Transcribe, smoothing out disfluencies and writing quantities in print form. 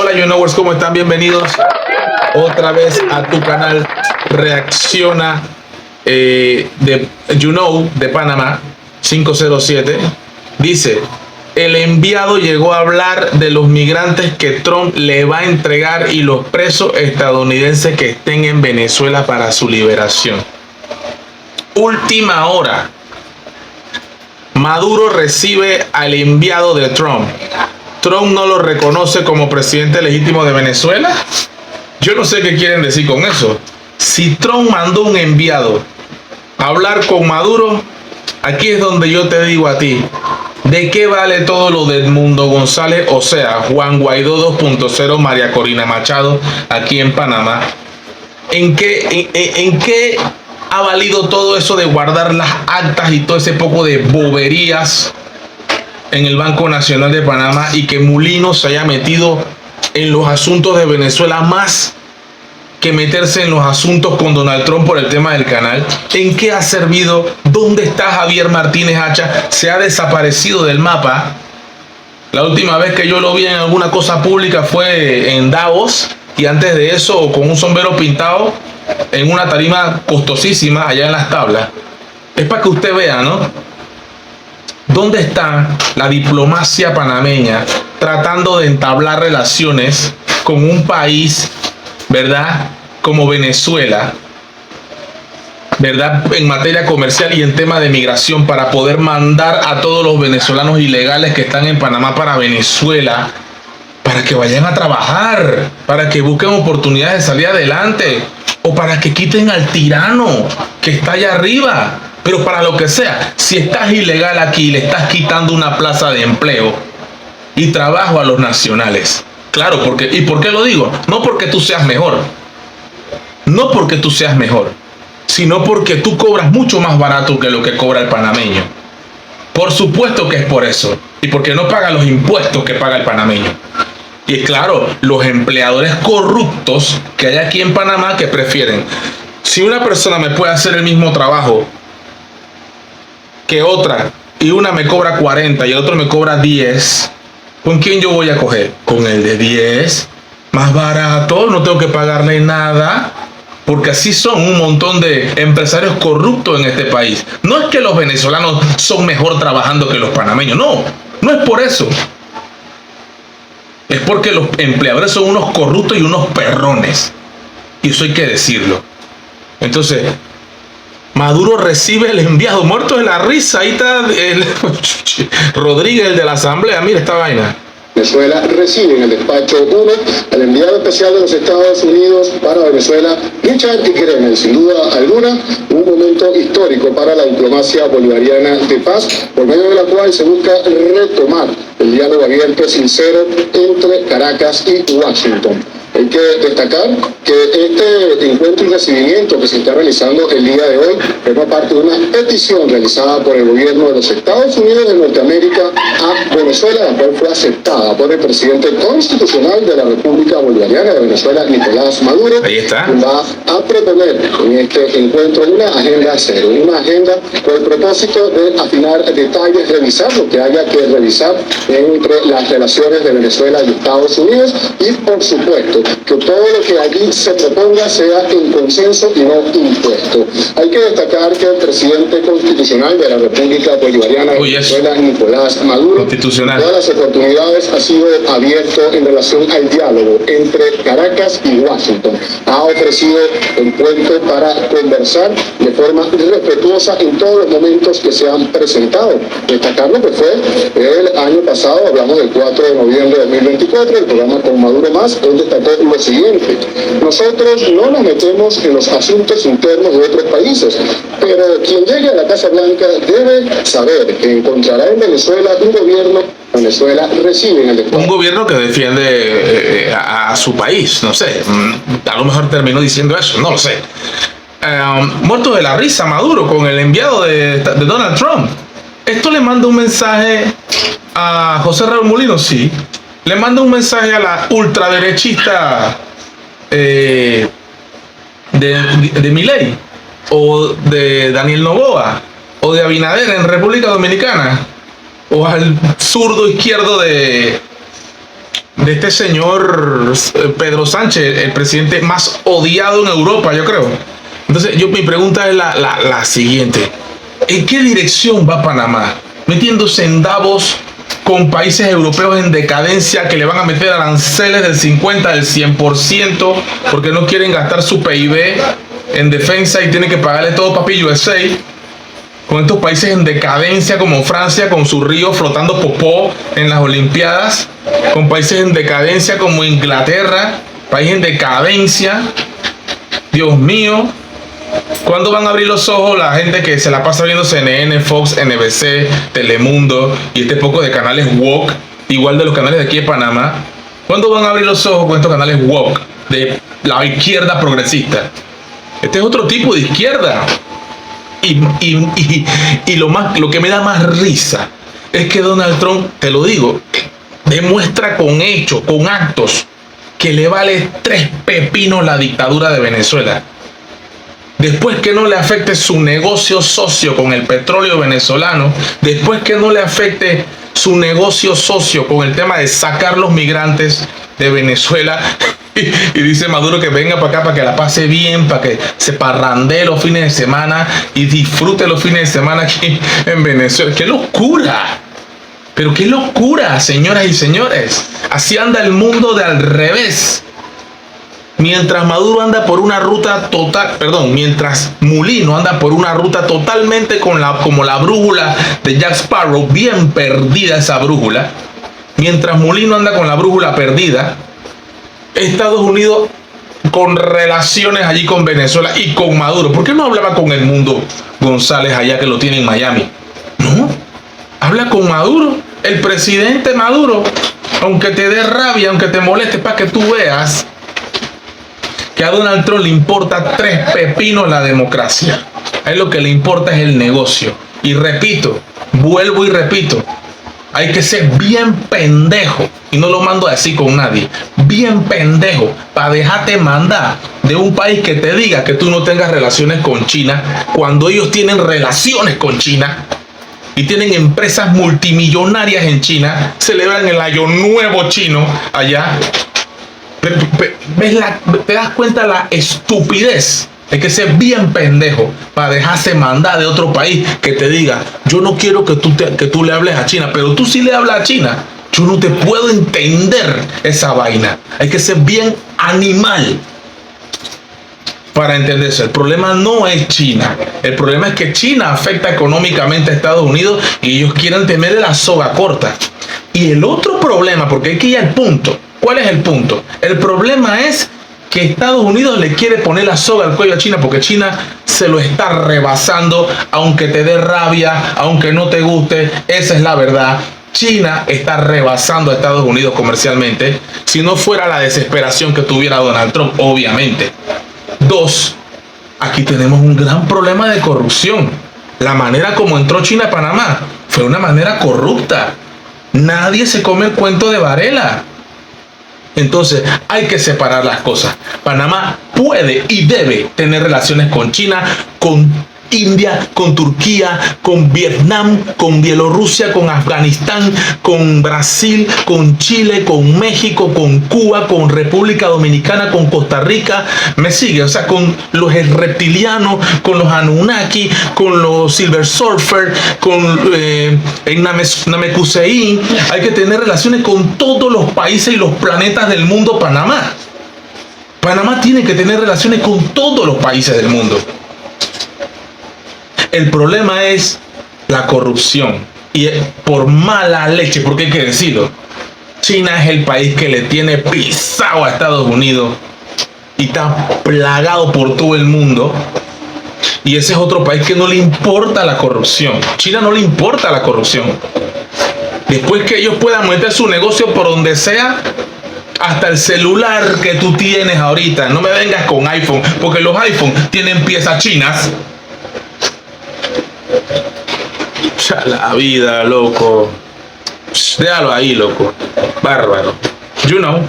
Hola YouKnowers, ¿cómo están? Bienvenidos otra vez a tu canal Reacciona de YouKnow de Panamá 507. Dice: el enviado llegó a hablar de los migrantes que Trump le va a entregar y los presos estadounidenses que estén en Venezuela para su liberación. Última hora. Maduro recibe al enviado de Trump. Trump no lo reconoce como presidente legítimo de Venezuela. Yo no sé qué quieren decir con eso. Si Trump mandó un enviado a hablar con Maduro, aquí es donde yo te digo a ti, ¿de qué vale todo lo de Edmundo González? O sea, Juan Guaidó 2.0, María Corina Machado, aquí en Panamá. ¿En qué ha valido todo eso de guardar las actas y todo ese poco de boberías en el Banco Nacional de Panamá, y que Mulino se haya metido en los asuntos de Venezuela más que meterse en los asuntos con Donald Trump por el tema del canal? ¿En qué ha servido? ¿Dónde está Javier Martínez Hacha? Se ha desaparecido del mapa. La última vez que yo lo vi en alguna cosa pública fue en Davos, y antes de eso con un sombrero pintado en una tarima costosísima allá en Las Tablas. Es para que usted vea, ¿no? ¿Dónde está la diplomacia panameña tratando de entablar relaciones con un país, ¿verdad?, como Venezuela, ¿verdad?, en materia comercial y en tema de migración, para poder mandar a todos los venezolanos ilegales que están en Panamá para Venezuela, para que vayan a trabajar, para que busquen oportunidades de salir adelante, o para que quiten al tirano que está allá arriba? Pero para lo que sea, si estás ilegal aquí, le estás quitando una plaza de empleo y trabajo a los nacionales. Claro, porque, ¿y por qué lo digo? No porque tú seas mejor, no porque tú seas mejor, sino porque tú cobras mucho más barato que lo que cobra el panameño. Por supuesto que es por eso, y porque no paga los impuestos que paga el panameño. Y claro, los empleadores corruptos que hay aquí en Panamá, que prefieren, si una persona me puede hacer el mismo trabajo que otra, y una me cobra 40 y el otro me cobra 10, ¿con quién yo voy a coger? Con el de 10, más barato, no tengo que pagarle nada, porque así son un montón de empresarios corruptos en este país. No es que los venezolanos son mejor trabajando que los panameños, no, no es por eso. Es porque los empleadores son unos corruptos y unos perrones, y eso hay que decirlo. Entonces, Maduro recibe el enviado, muerto de la risa. Ahí está el Rodríguez, el de la Asamblea. Mira esta vaina. Venezuela recibe en el despacho 1 al enviado especial de los Estados Unidos para Venezuela, Richard Grenell. Sin duda alguna, un momento histórico para la diplomacia bolivariana de paz, por medio de la cual se busca retomar el diálogo abierto y sincero entre Caracas y Washington. Hay que destacar que este encuentro y recibimiento que se está realizando el día de hoy forma parte de una petición realizada por el gobierno de los Estados Unidos de Norteamérica a Venezuela, la cual fue aceptada por el presidente constitucional de la República Bolivariana de Venezuela, Nicolás Maduro. Ahí está. Quien va a proponer en este encuentro una agenda cero, una agenda con el propósito de afinar detalles, revisar lo que haya que revisar entre las relaciones de Venezuela y Estados Unidos, y por supuesto que todo lo que allí se proponga sea en consenso y no impuesto. Hay que destacar que el presidente constitucional de la República Bolivariana de Venezuela, Nicolás Maduro, en todas las oportunidades ha sido abierto en relación al diálogo entre Caracas y Washington. Ha ofrecido el puente para conversar de forma respetuosa en todos los momentos que se han presentado. Destacarlo que fue el año pasado, hablamos del 4 de noviembre de 2024, el programa Con Maduro Más, donde destacó lo siguiente: nosotros no nos metemos en los asuntos internos de otros países, pero quien llegue a la Casa Blanca debe saber que encontrará en Venezuela un gobierno. Venezuela recibe en el un gobierno que defiende a su país. No sé, a lo mejor terminó diciendo eso, no lo sé. Muerto de la risa Maduro con el enviado de Donald Trump. Esto le manda un mensaje a José Raúl Mulino, sí. Le manda un mensaje a la ultraderechista de Milei, o de Daniel Noboa, o de Abinader en República Dominicana, o al zurdo izquierdo de de este señor Pedro Sánchez, el presidente más odiado en Europa, yo creo. Entonces, mi pregunta es la siguiente. ¿En qué dirección va Panamá? Metiéndose en Davos con países europeos en decadencia que le van a meter aranceles del 50, del 100%, porque no quieren gastar su PIB en defensa y tienen que pagarle todo papi USA. Con estos países en decadencia como Francia, con su río flotando popó en las Olimpiadas, con países en decadencia como Inglaterra, país en decadencia. Dios mío, ¿cuándo van a abrir los ojos la gente que se la pasa viendo CNN, Fox, NBC, Telemundo y este poco de canales woke, igual de los canales de aquí de Panamá? ¿Cuándo van a abrir los ojos con estos canales woke de la izquierda progresista? Este es otro tipo de izquierda. Y lo que me da más risa es que Donald Trump, te lo digo, demuestra con hechos, con actos, que le vale 3 pepinos la dictadura de Venezuela. Después que no le afecte su negocio socio con el petróleo venezolano, después que no le afecte su negocio socio con el tema de sacar los migrantes de Venezuela, y dice Maduro que venga para acá para que la pase bien, para que se parrandee los fines de semana y disfrute los fines de semana aquí en Venezuela. ¡Qué locura! Pero qué locura, señoras y señores. Así anda el mundo de al revés. Mientras Maduro anda por una ruta mientras Mulino anda por una ruta totalmente como la brújula de Jack Sparrow, bien perdida esa brújula. Mientras Mulino anda con la brújula perdida, Estados Unidos con relaciones allí con Venezuela y con Maduro. ¿Por qué no hablaba con Edmundo González allá que lo tiene en Miami? No, habla con Maduro, el presidente Maduro, aunque te dé rabia, aunque te moleste, para que tú veas que a Donald Trump le importa 3 pepinos la democracia. A él lo que le importa es el negocio. Y repito, vuelvo y repito, hay que ser bien pendejo, y no lo mando así con nadie, bien pendejo para dejarte mandar de un país que te diga que tú no tengas relaciones con China, cuando ellos tienen relaciones con China y tienen empresas multimillonarias en China, celebran el año nuevo chino allá. ¿Te das cuenta la estupidez? Hay que ser bien pendejo para dejarse mandar de otro país que te diga: yo no quiero que tú le hables a China, pero tú sí le hablas a China. Yo no te puedo entender esa vaina. Hay que ser bien animal para entender eso. El problema no es China. El problema es que China afecta económicamente a Estados Unidos y ellos quieren tener la soga corta. Y el otro problema, porque hay que ir al punto. ¿Cuál es el punto? El problema es que Estados Unidos le quiere poner la soga al cuello a China, porque China se lo está rebasando, aunque te dé rabia, aunque no te guste, esa es la verdad. China está rebasando a Estados Unidos comercialmente, si no fuera la desesperación que tuviera Donald Trump, obviamente. 2, aquí tenemos un gran problema de corrupción. La manera como entró China a Panamá fue una manera corrupta. Nadie se come el cuento de Varela. Entonces hay que separar las cosas. Panamá puede y debe tener relaciones con China, con India, con Turquía, con Vietnam, con Bielorrusia, con Afganistán, con Brasil, con Chile, con México, con Cuba, con República Dominicana, con Costa Rica. ¿Me sigue? O sea, con los reptilianos, con los Anunnaki, con los Silver Surfer, con Namekusei. Hay que tener relaciones con todos los países y los planetas del mundo. Panamá tiene que tener relaciones con todos los países del mundo. El problema es la corrupción y por mala leche, porque hay que decirlo, China es el país que le tiene pisado a Estados Unidos y está plagado por todo el mundo, y ese es otro país que no le importa la corrupción. China no le importa la corrupción. Después que ellos puedan meter su negocio por donde sea, hasta el celular que tú tienes ahorita, no me vengas con iPhone, porque los iPhone tienen piezas chinas. Ya la vida, loco. Déjalo ahí, loco. Bárbaro. You know.